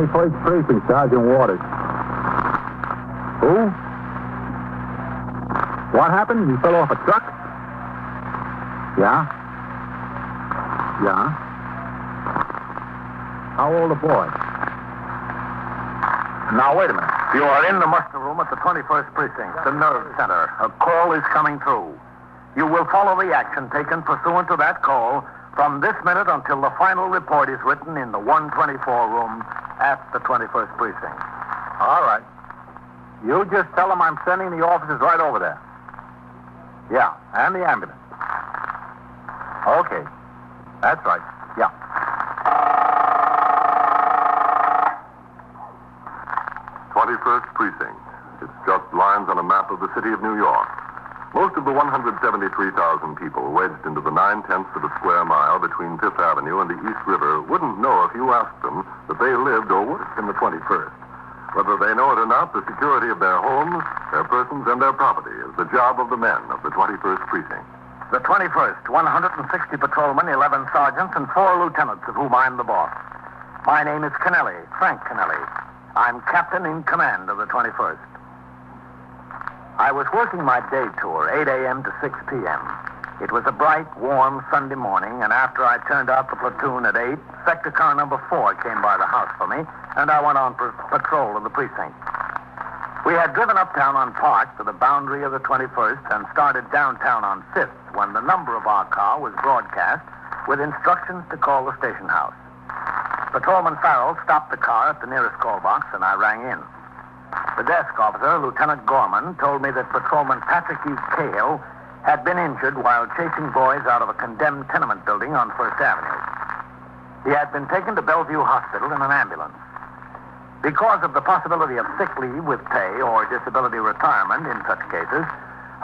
21st Precinct, Sergeant Waters. Who? What happened? You fell off a truck? Yeah? Yeah? How old a boy? Now, wait a minute. You are in the muster room at the 21st Precinct, the nerve center. A call is coming through. You will follow the action taken pursuant to that call from this minute until the final report is written in the 124 room at the 21st Precinct. All right. You just tell them I'm sending the officers right over there. Yeah, and the ambulance. Okay. That's right. Yeah. '21st Precinct. It's just lines on a map of the city of New York. Most of the 173,000 people wedged into the 9/10 of a square mile between Fifth Avenue and the East River wouldn't know if you asked them that they lived or worked in the 21st. Whether they know it or not, the security of their homes, their persons, and their property is the job of the men of the 21st Precinct. The 21st, 160 patrolmen, 11 sergeants, and 4 lieutenants, of whom I'm the boss. My name is Kennelly, Frank Kennelly. I'm captain in command of the 21st. I was working my day tour, 8 a.m. to 6 p.m. It was a bright, warm Sunday morning, and after I turned out the platoon at 8, sector car number 4 came by the house for me, and I went on patrol of the precinct. We had driven uptown on Park to the boundary of the 21st and started downtown on 5th when the number of our car was broadcast with instructions to call the station house. Patrolman Farrell stopped the car at the nearest call box, and I rang in. The desk officer, Lieutenant Gorman, told me that Patrolman Patrick E. Cahill had been injured while chasing boys out of a condemned tenement building on First Avenue. He had been taken to Bellevue Hospital in an ambulance. Because of the possibility of sick leave with pay or disability retirement in such cases,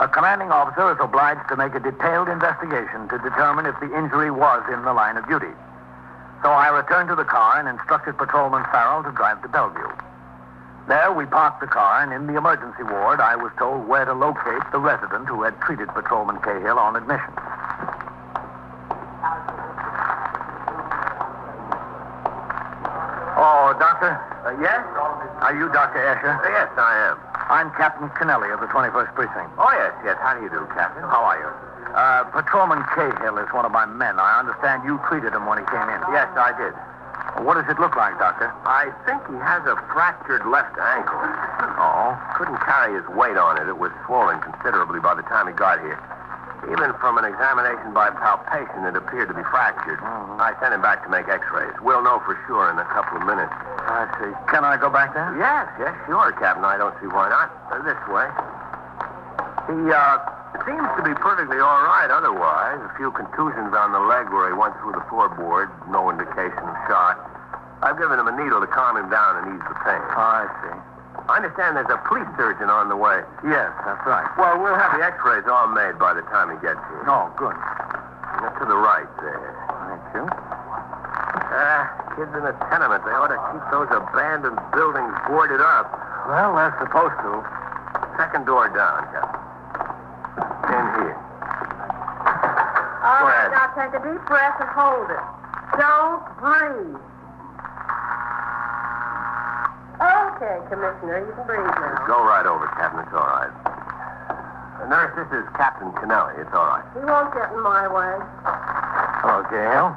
a commanding officer is obliged to make a detailed investigation to determine if the injury was in the line of duty. So I returned to the car and instructed Patrolman Farrell to drive to Bellevue. There we parked the car, and in the emergency ward, I was told where to locate the resident who had treated Patrolman Cahill on admission. Oh, Doctor? Yes? Are you Dr. Escher? Yes, I am. I'm Captain Kennelly of the 21st Precinct. Oh, yes. How do you do, Captain? How are you? Patrolman Cahill is one of my men. I understand you treated him when he came in. Yes, I did. What does it look like, Doctor? I think he has a fractured left ankle. Oh? Couldn't carry his weight on it. It was swollen considerably by the time he got here. Even from an examination by palpation, it appeared to be fractured. Mm-hmm. I sent him back to make x-rays. We'll know for sure in a couple of minutes. I see. Can I go back there? Yes, sure, Captain. I don't see why not. This way. He, seems to be perfectly all right otherwise. A few contusions on the leg where he went through the floorboard. No indication of shock. I've given him a needle to calm him down and ease the pain. Oh, I see. I understand there's a police surgeon on the way. Yes, that's right. Well, we'll have the x-rays all made by the time he gets here. Oh, good. To the right there. Thank you. Kids in a tenement. They ought to keep those abandoned buildings boarded up. Well, they're supposed to. Second door down, Captain. In here. All Go right, ahead. now take a deep breath and hold it. Don't breathe. Okay, Commissioner, you can breathe now. Go right over, Captain. It's all right. Nurse, this is Captain Kennelly. It's all right. He won't get in my way. Hello, Gail.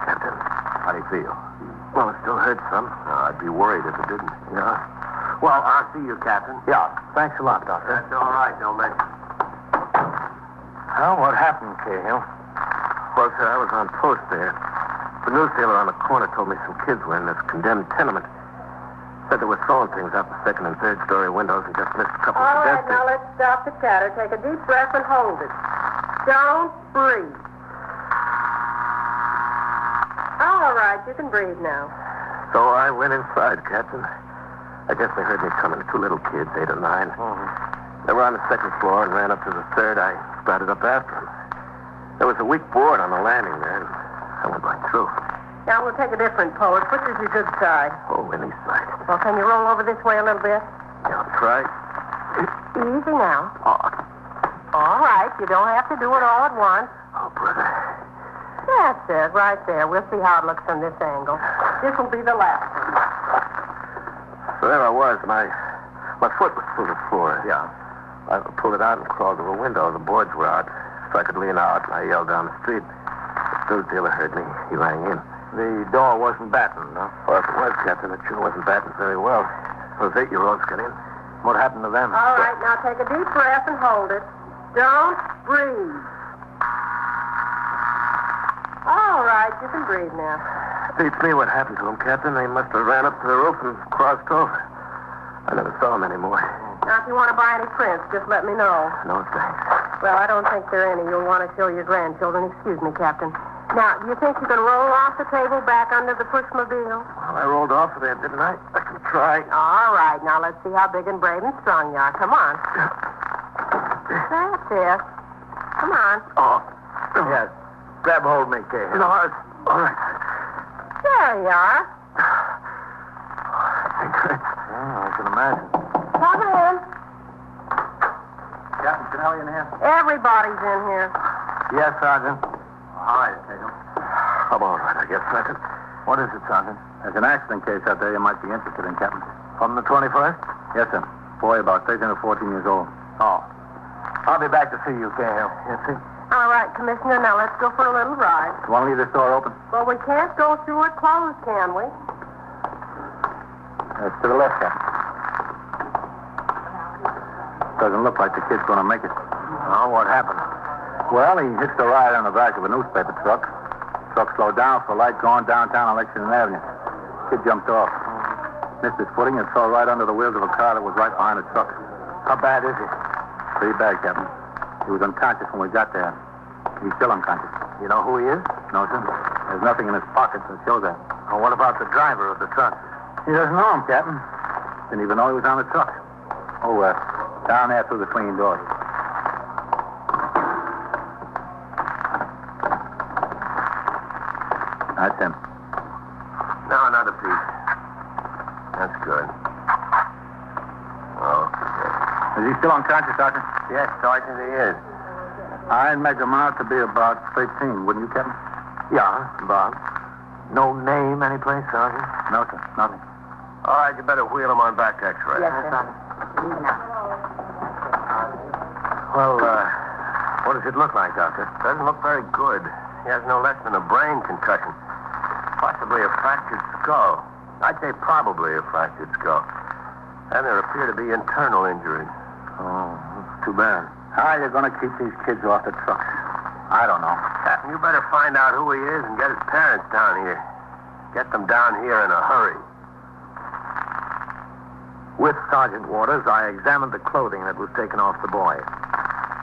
Captain, how do you feel? Well, it still hurts some. I'd be worried if it didn't. Yeah? Well, I'll see you, Captain. Yeah. Thanks a lot, Doctor. That's all right. Don't mention it. Well, what happened, Cahill? Well, sir, I was on post there. The news dealer on the corner told me some kids were in this condemned tenement. Said they were throwing things out the second and third story windows and just missed a couple All of right, pedestrians. now let's stop the chatter. Take a deep breath and hold it. Don't breathe. All right, you can breathe now. So I went inside, Captain. I guess they heard me coming. 2 little kids, 8 or 9. They were on the second floor and ran up to the third. I started up after them. There was a weak board on the landing there, and I went right through. Now we'll take a different pose. Which is your good side? Oh, any side. Well, can you roll over this way a little bit? Yeah, I'll try. Easy now. Oh, All right, you don't have to do it all at once. oh, brother. That's it, right there. We'll see how it looks from this angle. This will be the left one. There I was. My foot was through the floor. Yeah. I pulled it out and crawled to a window. The boards were out, so I could lean out, and I yelled down the street. The third dealer heard me. He rang in. The door wasn't battened, no? Well, if it was, Captain, it sure wasn't battened very well. Those 8-year-olds got in. What happened to them? All right, now take a deep breath and hold it. Don't breathe. All right, you can breathe now. Beats me what happened to them, Captain. They must have ran up to the roof and crossed over. I never saw them anymore. Now, if you want to buy any prints, just let me know. No, thanks. Well, I don't think there are any you'll want to show your grandchildren. Excuse me, Captain. Now, do you think you can roll off the table back under the pushmobile? Well, I rolled off of there, didn't I? I can try. All right, now let's see how big and brave and strong you are. Come on. That's it. Come on. Oh. Yes. Grab hold of me, Kay. No, all right. There you are. I can imagine. Come in. Captain Kennelly in here? Everybody's in here. Yes, Sergeant. All right, Tatum. I'm all right, I guess, Sergeant. What is it, Sergeant? There's an accident case out there you might be interested in, Captain. From the 21st? Yes, sir. Boy about 13 or 14 years old. Oh. I'll be back to see you, Cahill. Yes, sir. All right, Commissioner, now let's go for a little ride. You want to leave this door open? Well, we can't go through it closed, can we? It's to the left, Captain. Doesn't look like the kid's going to make it. Oh, what happened? Well, he hitched a ride on the back of a newspaper truck. Truck slowed down for a light going downtown on Lexington Avenue. Kid jumped off. Missed his footing and fell right under the wheels of a car that was right behind the truck. How bad is he? Pretty bad, Captain. He was unconscious when we got there. He's still unconscious. You know who he is? No, sir. There's nothing in his pockets that shows that. Oh, what about the driver of the truck? He doesn't know him, Captain. Didn't even know he was on the truck. Oh, down there through the swinging doors. That's him. No, another piece. That's good. Okay. Is he still unconscious, Sergeant? Yes, Sergeant, he is. I'd make him out to be about 13, wouldn't you, Captain? Yeah, Bob. No name anyplace, Sergeant? No, sir. Nothing. All right, you better wheel him on back to X-ray. Yes, sir. Well, what does it look like, Doctor? Doesn't look very good. He has no less than a brain concussion. Possibly a fractured skull. I'd say probably a fractured skull. And there appear to be internal injuries. Oh, that's too bad. How are you going to keep these kids off the trucks? I don't know. Captain, you better find out who he is and get his parents down here. Get them down here in a hurry. With Sergeant Waters, I examined the clothing that was taken off the boy.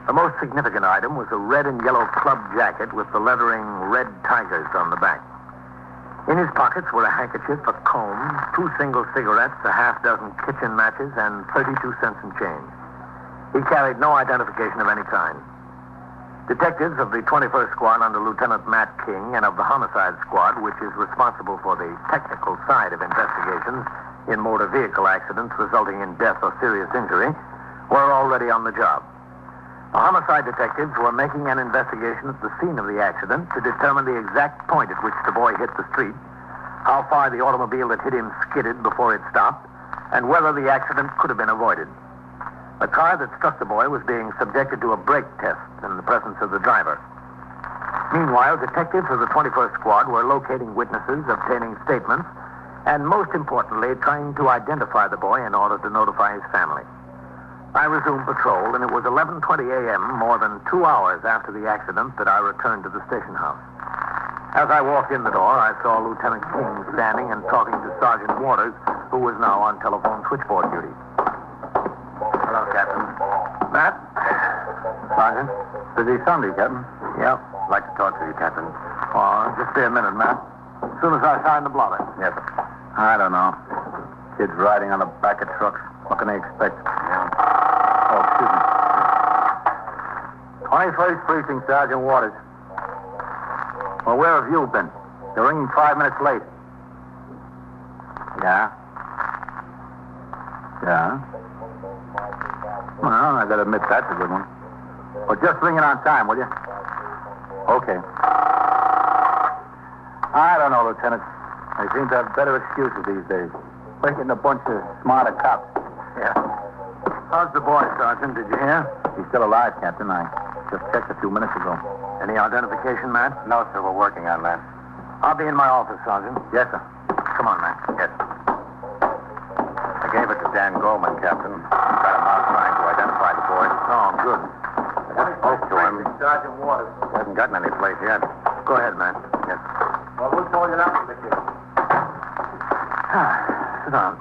The most significant item was a red and yellow club jacket with the lettering Red Tigers on the back. In his pockets were a handkerchief, a comb, 2 single cigarettes, a half-dozen kitchen matches, and 32 cents in change. He carried no identification of any kind. Detectives of the 21st Squad under Lieutenant Matt King and of the Homicide Squad, which is responsible for the technical side of investigations in motor vehicle accidents resulting in death or serious injury, were already on the job. The homicide detectives were making an investigation at the scene of the accident to determine the exact point at which the boy hit the street, how far the automobile that hit him skidded before it stopped, and whether the accident could have been avoided. The car that struck the boy was being subjected to a brake test in the presence of the driver. Meanwhile, detectives of the 21st Squad were locating witnesses, obtaining statements, and most importantly, trying to identify the boy in order to notify his family. I resumed patrol, and it was 11:20 a.m., more than 2 hours after the accident, that I returned to the station house. As I walked in the door, I saw Lieutenant King standing and talking to Sergeant Waters, who was now on telephone switchboard duty. Hello, Captain. Matt? Sergeant? Busy Sunday, Captain. Yep. I'd like to talk to you, Captain. Oh, just be a minute, Matt. As soon as I sign the blotter. Yes, sir. I don't know. Kids riding on the back of trucks. What can they expect? Oh, excuse me. 21st Precinct, Sergeant Waters. Well, where have you been? You're ringing 5 minutes late. Yeah? Yeah? Well, I gotta admit that's a good one. Well, just ring it on time, will you? Okay. I don't know, Lieutenant. They seem to have better excuses these days. We're getting a bunch of smarter cops. Yeah. How's the boy, Sergeant? Did you hear? He's still alive, Captain. I just checked a few minutes ago. Any identification, man? No, sir. We're working on that. I'll be in my office, Sergeant. Yes, sir. Come on, man. Yes. I gave it to Dan Goldman, Captain. Got him out trying to identify the boy. Oh, good. I just spoke to him. Sergeant Waters. He hasn't gotten any place yet. Go ahead, man. Yes. Well, who told you that was the case? Sit down.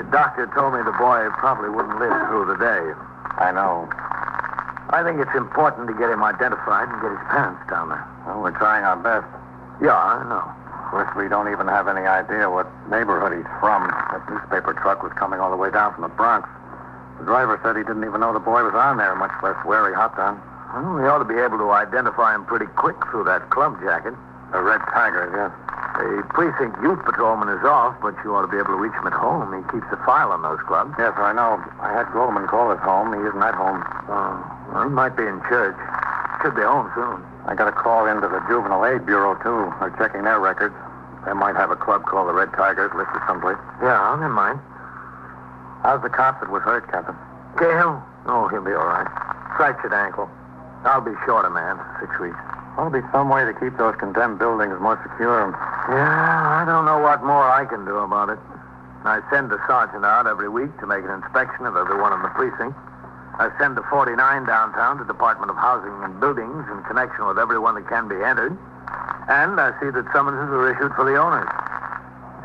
Doctor told me the boy probably wouldn't live through the day. I know. I think it's important to get him identified and get his parents down there. Well, we're trying our best. Yeah, I know. Of course, we don't even have any idea what neighborhood he's from. That newspaper truck was coming all the way down from the Bronx. The driver said he didn't even know the boy was on there, much less where he hopped on. Well, we ought to be able to identify him pretty quick through that club jacket. The Red Tigers, yes. The precinct youth patrolman is off, but you ought to be able to reach him at home. He keeps a file on those clubs. Yes, I know. I had Goldman call his home. He isn't at home. Well, he might be in church. Should be home soon. I got a call into the Juvenile Aid Bureau, too. They're checking their records. They might have a club called the Red Tigers listed someplace. Yeah, never mind. How's the cop that was hurt, Captain? Gale? Oh, he'll be all right. Fractured ankle. I'll be short a man. 6 weeks. There'll be some way to keep those condemned buildings more secure. Yeah, I don't know what more I can do about it. I send the sergeant out every week to make an inspection of everyone in the precinct. I send the 49 downtown to Department of Housing and Buildings in connection with everyone that can be entered. And I see that summonses are issued for the owners.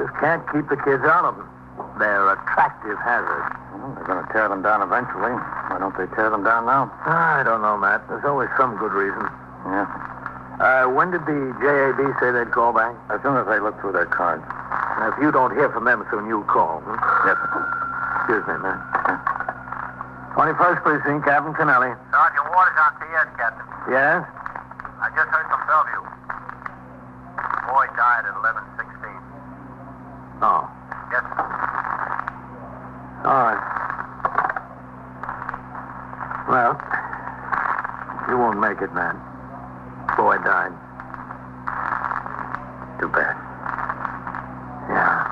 Just can't keep the kids out of them. They're attractive hazards. Well, they're going to tear them down eventually. Why don't they tear them down now? I don't know, Matt. There's always some good reason. Yeah. When did the JAB say they'd call back? As soon as they look through their cards. Now, if you don't hear from them soon, you'll call. Yes, sir. Excuse me, man. 21st Precinct, Captain Kennelly. Sergeant Waters on TS, Captain. Yes? I just heard from Bellevue. The boy died at 11:16. Oh. Yes, sir. All right. Well, you won't make it, man. Boy died. Too bad. Yeah,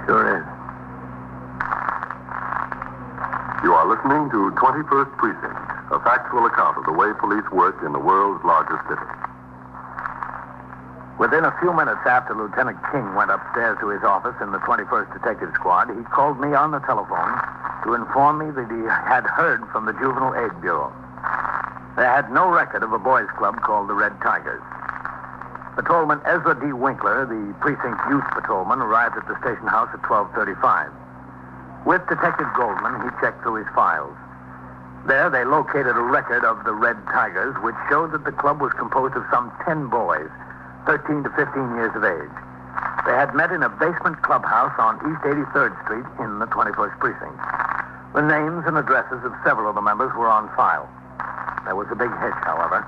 sure is. You are listening to 21st Precinct, a factual account of the way police work in the world's largest city. Within a few minutes after Lieutenant King went upstairs to his office in the 21st Detective Squad, he called me on the telephone to inform me that he had heard from the Juvenile Aid Bureau. They had no record of a boys' club called the Red Tigers. Patrolman Ezra D. Winkler, the precinct youth patrolman, arrived at the station house at 12:35. With Detective Goldman, he checked through his files. There, they located a record of the Red Tigers, which showed that the club was composed of some 10 boys, 13 to 15 years of age. They had met in a basement clubhouse on East 83rd Street in the 21st Precinct. The names and addresses of several of the members were on file. There was a big hitch, however.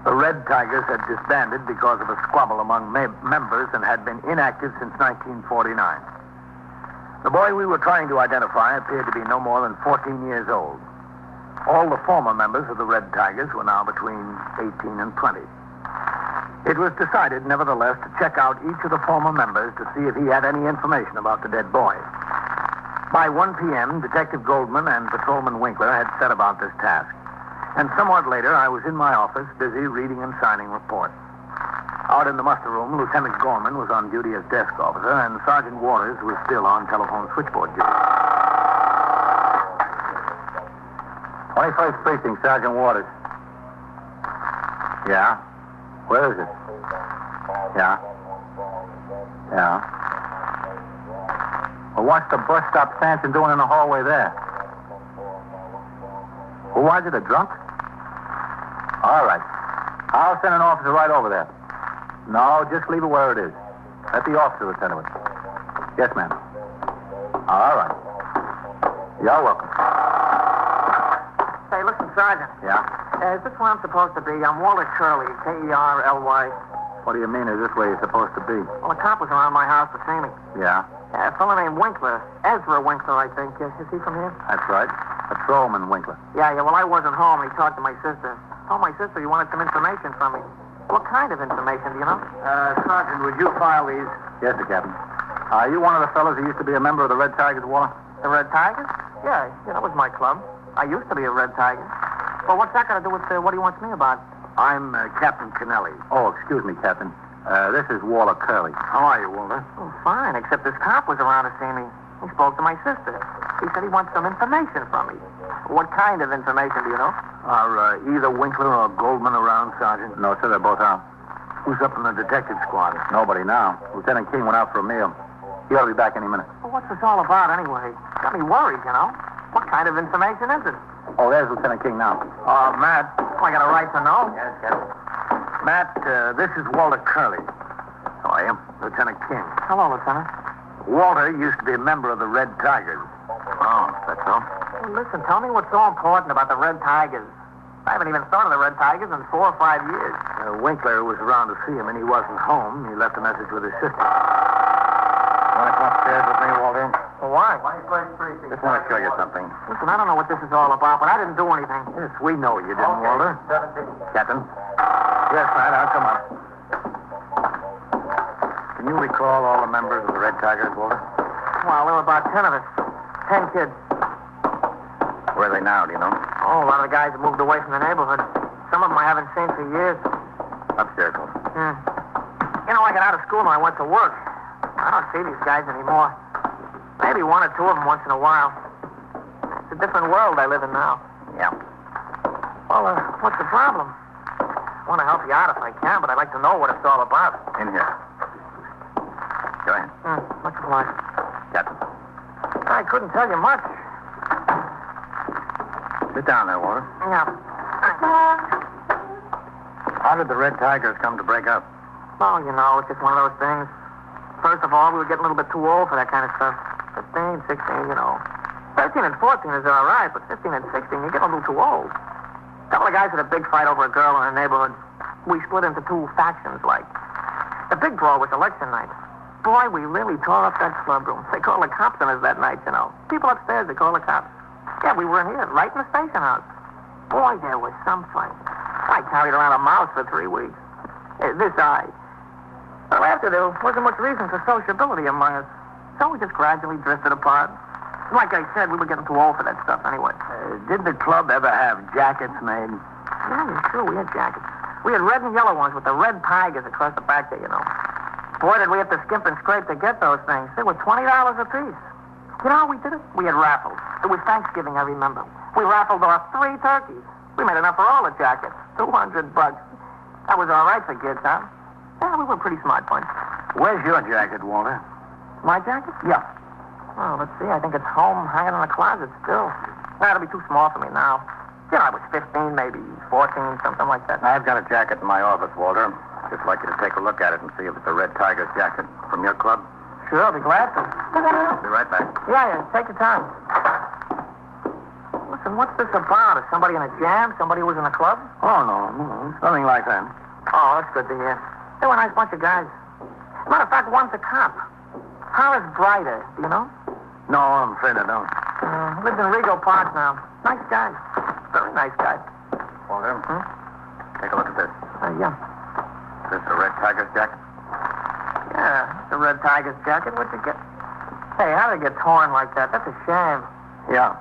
The Red Tigers had disbanded because of a squabble among members and had been inactive since 1949. The boy we were trying to identify appeared to be no more than 14 years old. All the former members of the Red Tigers were now between 18 and 20. It was decided, nevertheless, to check out each of the former members to see if he had any information about the dead boy. By 1 p.m., Detective Goldman and Patrolman Winkler had set about this task. And somewhat later, I was in my office, busy reading and signing reports. Out in the muster room, Lieutenant Gorman was on duty as desk officer, and Sergeant Waters was still on telephone switchboard duty. 21st Precinct, Sergeant Waters. Yeah? Where is it? Yeah? Yeah? Well, what's the bus stop Sanson doing in the hallway there? Who was it, a drunk? All right. I'll send an officer right over there. No, just leave it where it is. Let the officer attend to it. Yes, ma'am. All right. You're welcome. Say, listen, Sergeant. Yeah? Is this where I'm supposed to be? I'm Walter Curley, Kerly. What do you mean, is this where you're supposed to be? Well, a cop was around my house this evening. Yeah? A fellow named Winkler. Ezra Winkler, I think. Is he from here? That's right. Patrolman Winkler. Yeah, well, I wasn't home, and he talked to my sister. Told my sister he wanted some information from me. What kind of information, do you know? Sergeant, would you file these? Yes, sir, Captain. Are you one of the fellows who used to be a member of the Red Tigers, Waller? The Red Tigers? Yeah, that was my club. I used to be a Red Tiger. Well, what's that got to do with what he wants me about? I'm Captain Kennelly. Oh, excuse me, Captain. This is Waller Curley. How are you, Walter? Oh, fine, except this cop was around to see me. He spoke to my sister. He said he wants some information from me. What kind of information, do you know? Are either Winkler or Goldman around, Sergeant? No, sir, they're both out. Who's up in the detective squad? Nobody now. Lieutenant King went out for a meal. He ought to be back any minute. Well, what's this all about, anyway? Got me worried, you know. What kind of information is it? Oh, there's Lieutenant King now. Matt, I got a right to know. Yes, Captain. Matt, this is Walter Curley. How are you? Lieutenant King. Hello, Lieutenant. Walter used to be a member of the Red Tigers. Oh, that's all? Well, listen, tell me what's so important about the Red Tigers. I haven't even thought of the Red Tigers in 4 or 5 years. Winkler was around to see him, and he wasn't home. He left a message with his sister. Want to come upstairs with me, Walter? Well, why? Just want to show you something. Listen, I don't know what this is all about, but I didn't do anything. Yes, we know you didn't, Walter. 17. Captain? Yes, Matt, I'll come up. Can you recall all the members of the Red Tigers, Walter? Well, there were about 10 of us. 10 kids. Where are they now, do you know? Oh, a lot of the guys have moved away from the neighborhood. Some of them I haven't seen for years. Upstairs, Walter. You know, I got out of school and I went to work. I don't see these guys anymore. Maybe 1 or 2 of them once in a while. It's a different world I live in now. Yeah. Well, what's the problem? I want to help you out if I can, but I'd like to know what it's all about. In here. Go ahead. Much obliged. Captain. I couldn't tell you much. Sit down there, Walter. Yeah. How did the Red Tigers come to break up? Oh, you know, it's just one of those things. First of all, we were getting a little bit too old for that kind of stuff. 15, 16, you know. 13 and 14 is all right, but 15 and 16, you get a little too old. A couple of guys had a big fight over a girl in the neighborhood. We split into 2 factions, like. The big brawl was election night. Boy, we really tore up that club room. They called the cops on us that night, you know. People upstairs, they called the cops. Yeah, we were in here, right in the station house. Boy, there was some fight. I carried around a mouse for 3 weeks. This eye. Well, after there wasn't much reason for sociability among us. So we just gradually drifted apart. Like I said, we were getting too old for that stuff anyway. Did the club ever have jackets made? Yeah, sure, we had jackets. We had red and yellow ones with the Red Tigers across the back there, you know. Boy, did we have to skimp and scrape to get those things. They were $20 a piece. You know how we did it? We had raffles. It was Thanksgiving, I remember. We raffled off 3 turkeys. We made enough for all the jackets. $200. That was all right for kids, huh? Yeah, we were a pretty smart bunch. Where's your jacket, Walter? My jacket? Yeah. Oh, let's see. I think it's home, hanging in the closet still. That'll be too small for me now. You know, I was 15, maybe 14, something like that. I've got a jacket in my office, Walter. Just like you to take a look at it and see if it's a Red Tigers jacket. From your club? Sure, I'll be glad to. I'll be right back. Yeah, take your time. Listen, what's this about? Is somebody in a jam? Somebody who was in a club? Oh, no. Nothing like that. Oh, that's good to hear. They were a nice bunch of guys. Matter of fact, one's a cop. Horace Brighter, do you know? No, I'm afraid I don't. Lives in Rego Park now. Nice guy. Very nice guy. Walter, take a look at this. Yeah. Is this a Red Tigers jacket? Yeah, it's a Red Tigers jacket. What'd you get? Hey, how did it get torn like that? That's a shame. Yeah.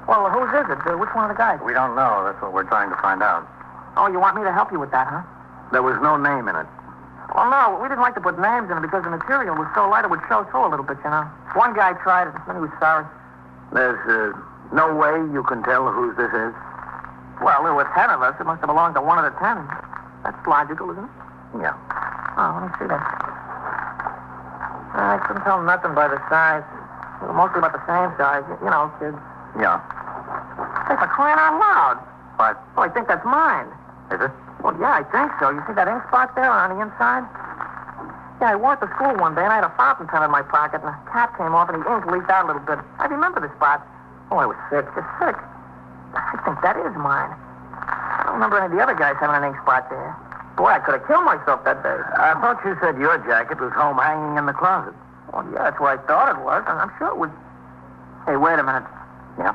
Well, whose is it? Which one of the guys? We don't know. That's what we're trying to find out. Oh, you want me to help you with that, huh? There was no name in it. Well, no, we didn't like to put names in it because the material was so light it would show through a little bit, you know. One guy tried it, and he was sorry. There's no way you can tell whose this is? Well, there were 10 of us. It must have belonged to one of the 10. That's logical, isn't it? Yeah. Oh, let me see that. I couldn't tell nothing by the size. They were mostly about the same size. You know, kids. Yeah. Hey, for crying out loud. What? Oh, I think that's mine. Is it? Well, yeah, I think so. You see that ink spot there on the inside? Yeah, I wore it to school one day, and I had a fountain pen in my pocket, and the cap came off, and the ink leaked out a little bit. I remember the spot. Oh, I was sick, just sick. I think that is mine. I don't remember any of the other guys having an ink spot there. Boy, I could have killed myself that day. I thought you said your jacket was home hanging in the closet. Well, yeah, that's where I thought it was, and I'm sure it was. Hey, wait a minute. Yeah?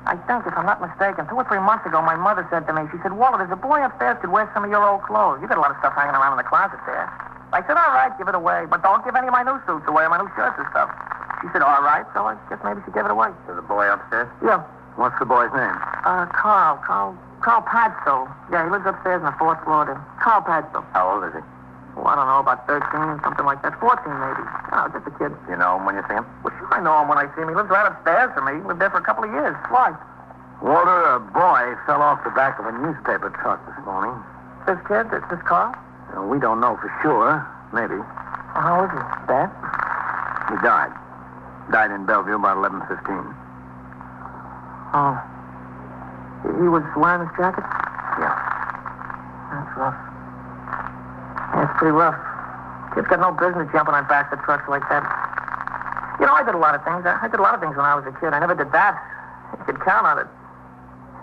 I think, if I'm not mistaken, 2 or 3 months ago, my mother said to me, she said, Walter, there's a boy upstairs could wear some of your old clothes. You got a lot of stuff hanging around in the closet there. I said, all right, give it away. But don't give any of my new suits away, my new shirts and stuff. She said, all right, so I guess maybe she gave it away. To the boy upstairs? Yeah. What's the boy's name? Carl Padstow. Yeah, he lives upstairs on the 4th floor there. Carl Padstow. How old is he? Oh, I don't know, about 13, something like that. 14, maybe. Oh, just a kid. You know him when you see him? Well, sure I know him when I see him. He lives right upstairs from me. He lived there for a couple of years. Why? Walter, a boy fell off the back of a newspaper truck this morning. This kid? This Carl? We don't know for sure. Maybe. Well, how is he? Bad? He died. Died in Bellevue about 11:15. Oh. He was wearing his jacket? Yeah. That's rough. Yeah, it's pretty rough. Kid's got no business jumping on backs of trucks like that. You know, I did a lot of things. I did a lot of things when I was a kid. I never did that. You could count on it.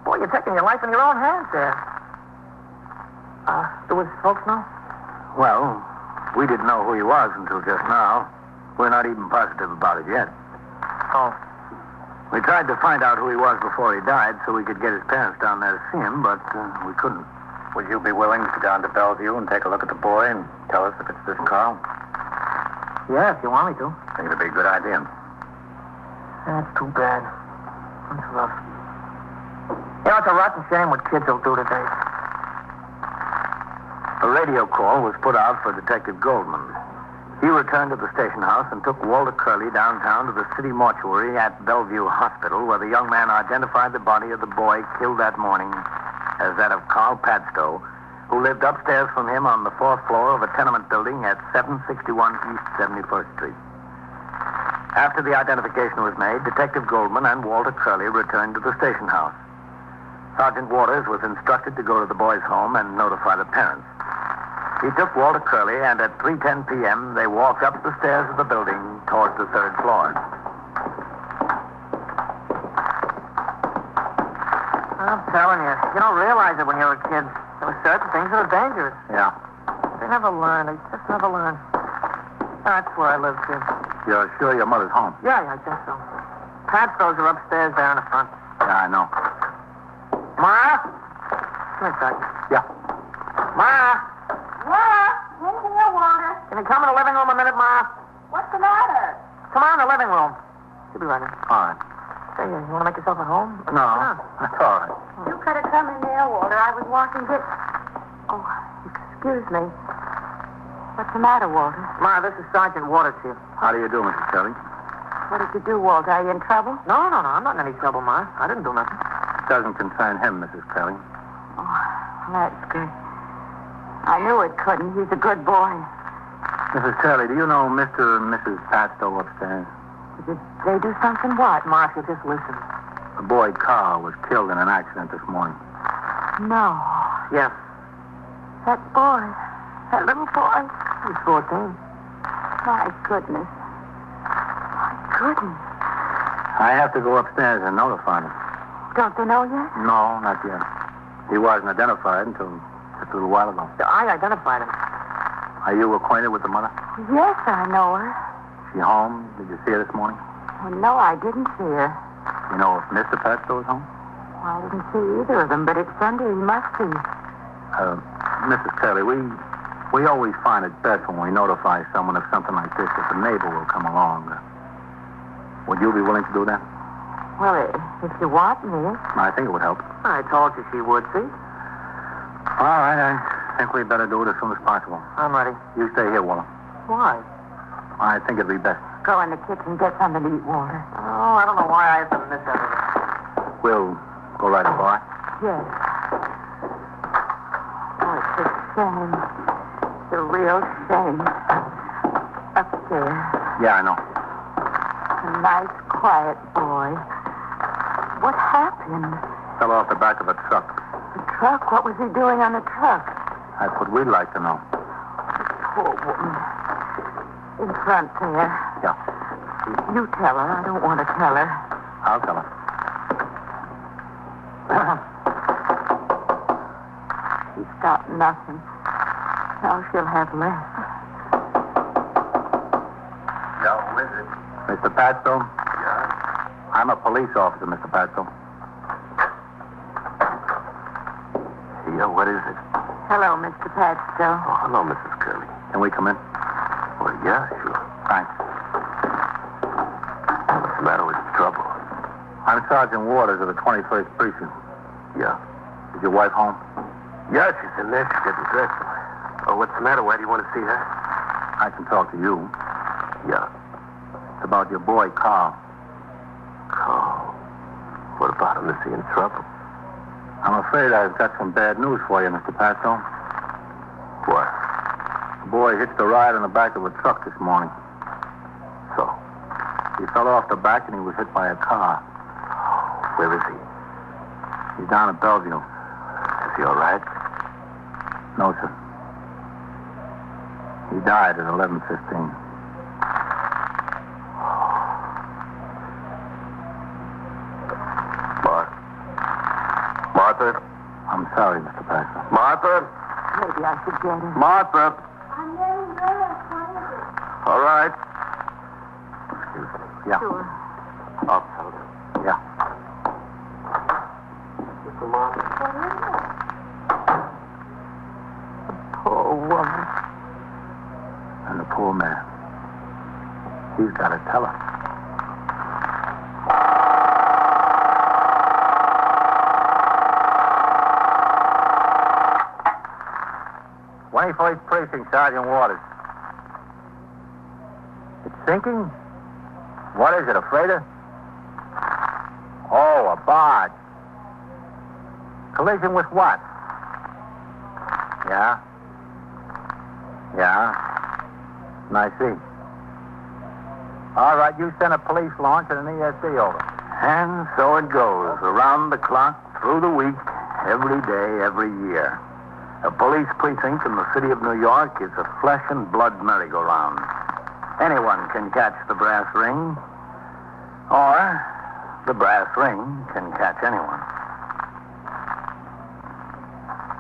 Boy, you're taking your life in your own hands there. Do his folks know? Well, we didn't know who he was until just now. We're not even positive about it yet. Oh. We tried to find out who he was before he died so we could get his parents down there to see him, but we couldn't. Would you be willing to go down to Bellevue and take a look at the boy and tell us if it's this Carl? Yeah, if you want me to. I think it'd be a good idea. That's too bad. That's rough. You know, it's a rotten shame what kids will do today. A radio call was put out for Detective Goldman. He returned to the station house and took Walter Curley downtown to the city mortuary at Bellevue Hospital, where the young man identified the body of the boy killed that morning as that of Carl Padstow, who lived upstairs from him on the 4th floor of a tenement building at 761 East 71st Street. After the identification was made, Detective Goldman and Walter Curley returned to the station house. Sergeant Waters was instructed to go to the boy's home and notify the parents. He took Walter Curley, and at 3:10 p.m., they walked up the stairs of the building towards the 3rd floor. I'm telling you, you don't realize it when you're a kid. There were certain things that are dangerous. Yeah. They never learn. They just never learn. That's where I live, too. You're sure your mother's home? Yeah, I think so. Padstows are upstairs there in the front. Yeah, I know. Ma? Come here, Sergeant. Yeah. Ma? Yeah, in here, Walter. Can you come in the living room a minute, Ma? What's the matter? Come on in the living room. She'll be right in. All right. Say, you want to make yourself at home? No, Come on. that's all right. You could have come in there, Walter. I was washing dishes. Oh, excuse me. What's the matter, Walter? Ma, this is Sergeant Waters here. How do you do, Mrs. Curley? What did you do, Walter? Are you in trouble? No, I'm not in any trouble, Ma. I didn't do nothing. Doesn't concern him, Mrs. Curley. Oh, that's good. I knew it couldn't. He's a good boy. Mrs. Curley, do you know Mr. and Mrs. Padstow upstairs? Did they do something? What? Ma, if you just listen. The boy Carl was killed in an accident this morning. No. Yeah. That boy. That little boy. He's 14. My goodness. My goodness. I have to go upstairs and notify them. Don't they know yet? No, not yet. He wasn't identified until just a little while ago. I identified him. Are you acquainted with the mother? Yes, I know her. She home? Did you see her this morning? Well, no, I didn't see her. You know if Mr. Padstow is home? Well, I didn't see either of them, but it's Sunday. He must be. Mrs. Curley, we always find it best when we notify someone of something like this if a neighbor will come along. Would you be willing to do that? Well, if you want me. I think it would help. I told you she would, see? All right, I think we'd better do it as soon as possible. I'm ready. You stay here, Walter. Why? I think it'd be best. Go in the kitchen, get something to eat, Walter. Oh, I don't know why I have to miss everything. We'll go right up, all right? Yes. Oh, it's a shame. It's a real shame. Upstairs. Yeah, I know. A nice, quiet boy. What happened? Fell off the back of a truck. The truck? What was he doing on the truck? That's what we'd like to know. Poor woman. In front there. Yeah, You tell her. I don't want to tell her. I'll tell her. She's got nothing. Now she'll have less. No, is it? Mr. Padstow? Yeah. I'm a police officer, Mr. Padstow. what is it? Hello, Mr. Padstow. Oh, hello, Mrs. Curley. Can we come in? Well, yeah, sure. Thanks. What's the matter with trouble? I'm Sergeant Waters of the 21st Precinct. Yeah. Is your wife home? Yeah, she's in there. She's getting dressed. Oh, what's the matter? Why do you want to see her? I can talk to you. Yeah. It's about your boy, Carl. Carl. What about him? Is he in trouble? I'm afraid I've got some bad news for you, Mr. Padstow. What? The boy hitched a ride on the back of a truck this morning. So? He fell off the back and he was hit by a car. Where is he? He's down at Bellevue. Is he all right? No, sir. He died at 11:15. Martha? I'm sorry, Mr. Padstow. Martha? Maybe I should get him. Martha? I'm getting dressed. What is it? All right. Excuse me. Yeah. Sure. I'll Yeah. Mr. Martha? What is it? The poor woman. And the poor man. He's got to tell her. First Precinct, Sergeant Waters. It's sinking? What is it, a freighter? Oh, a barge. Collision with what? Yeah? Yeah. I see. All right, you send a police launch and an ESC over. And so it goes, around the clock, through the week, every day, every year. A police precinct in the city of New York is a flesh and blood merry-go-round. Anyone can catch the brass ring, or the brass ring can catch anyone.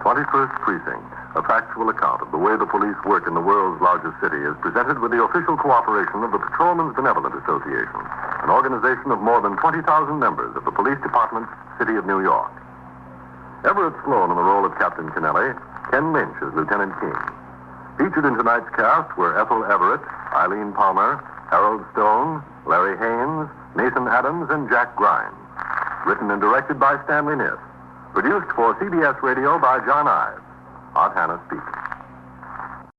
21st Precinct, a factual account of the way the police work in the world's largest city, is presented with the official cooperation of the Patrolmen's Benevolent Association, an organization of more than 20,000 members of the Police Department, City of New York. Everett Sloan in the role of Captain Kennelly, Ken Lynch as Lieutenant King. Featured in tonight's cast were Ethel Everett, Eileen Palmer, Harold Stone, Larry Haynes, Nathan Adams, and Jack Grimes. Written and directed by Stanley Niss. Produced for CBS Radio by John Ives. Art Hannah speaking.